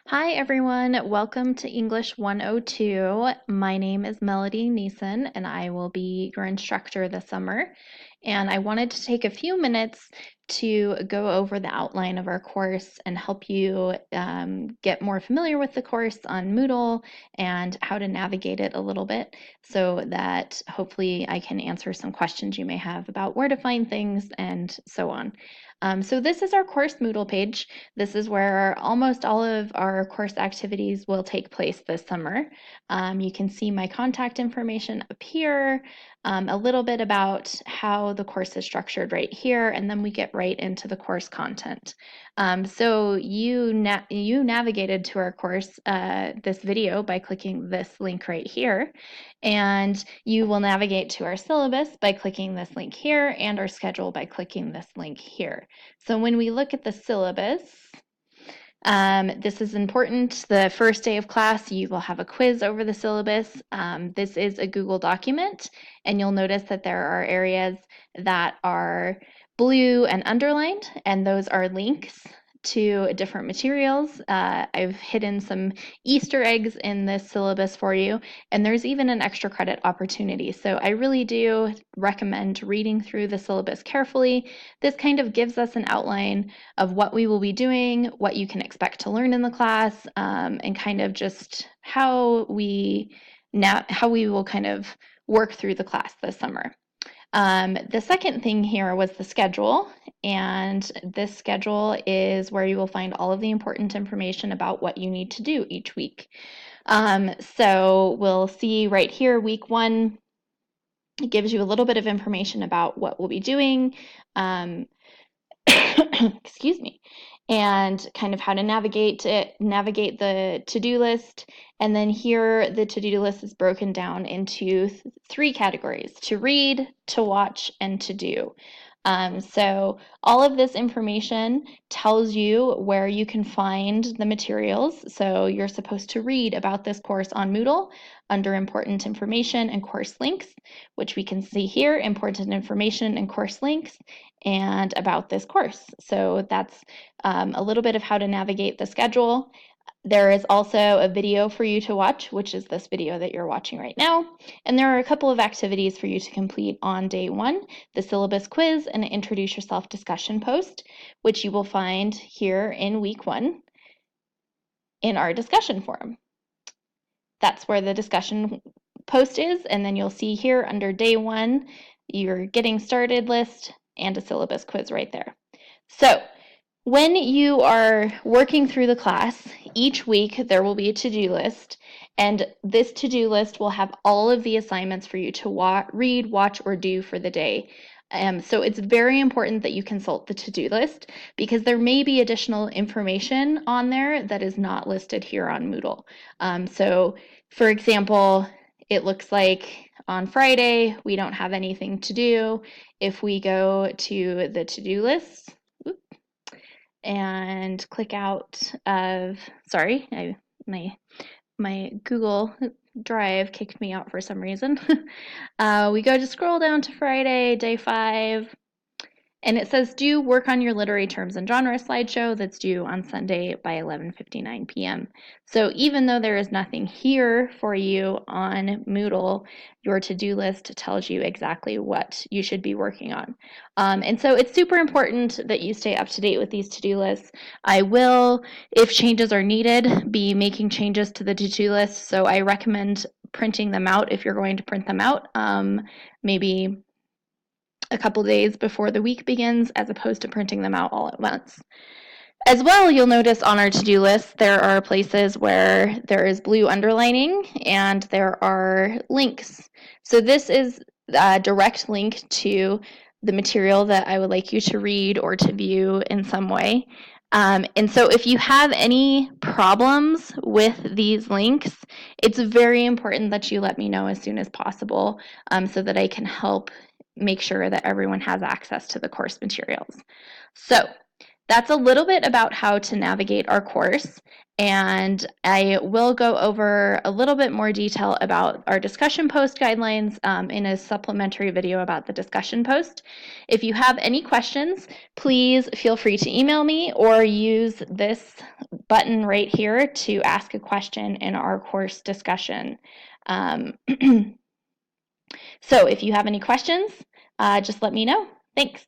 Hi everyone, welcome to English 102. My name is Melody Neeson and I will be your instructor this summer. And I wanted to take a few minutes to go over the outline of our course and help you get more familiar with the course on Moodle and how to navigate it a little bit so that hopefully I can answer some questions you may have about where to find things and so on. So this is our course Moodle page. This is where almost all of our course activities will take place this summer. You can see my contact information up here, a little bit about how the course is structured right here, and then we get right into the course content. So you navigated to our course, this video, by clicking this link right here, and you will navigate to our syllabus by clicking this link here, and our schedule by clicking this link here. So when we look at the syllabus, this is important. The first day of class, you will have a quiz over the syllabus. This is a Google document, and you'll notice that there are areas that are blue and underlined, and those are links to different materials. I've hidden some Easter eggs in this syllabus for you, and there's even an extra credit opportunity. So I really do recommend reading through the syllabus carefully. This kind of gives us an outline of what we will be doing, what you can expect to learn in the class, and kind of just how we will kind of work through the class this summer. The second thing here was the schedule, and this schedule is where you will find all of the important information about what you need to do each week. So we'll see right here, week 1, it gives you a little bit of information about what we'll be doing, excuse me, and kind of how to navigate the to-do list. And then here the to-do list is broken down into 3 categories: to read, to watch, and to do. So all of this information tells you where you can find the materials. So you're supposed to read about this course on Moodle under important information and course links, which we can see here, important information and course links, and about this course. So that's a little bit of how to navigate the schedule. There is also a video for you to watch, which is this video that you're watching right now. And there are a couple of activities for you to complete on day 1, the syllabus quiz and introduce yourself discussion post, which you will find here in week 1 in our discussion forum. That's where the discussion post is, and then you'll see here under day 1, your getting started list and a syllabus quiz right there. So when you are working through the class, each week there will be a to-do list, and this to-do list will have all of the assignments for you to read, watch, or do for the day. So it's very important that you consult the to-do list because there may be additional information on there that is not listed here on Moodle. So for example, it looks like on Friday we don't have anything to do. If we go to the to-do list, and click out of, sorry, my Google Drive kicked me out for some reason. We go to scroll down to Friday, day 5, and it says due work on your literary terms and genre slideshow that's due on Sunday by 11:59 p.m. So even though there is nothing here for you on Moodle, your to-do list tells you exactly what you should be working on. And so it's super important that you stay up to date with these to-do lists. I will, if changes are needed, be making changes to the to-do list. So I recommend printing them out if you're going to print them out. Maybe a couple days before the week begins as opposed to printing them out all at once. As well, you'll notice on our to-do list there are places where there is blue underlining and there are links. So this is a direct link to the material that I would like you to read or to view in some way. And so if you have any problems with these links, it's very important that you let me know as soon as possible so that I can help make sure that everyone has access to the course materials. So that's a little bit about how to navigate our course, and I will go over a little bit more detail about our discussion post guidelines in a supplementary video about the discussion post. If you have any questions, please feel free to email me or use this button right here to ask a question in our course discussion. So if you have any questions, just let me know. Thanks.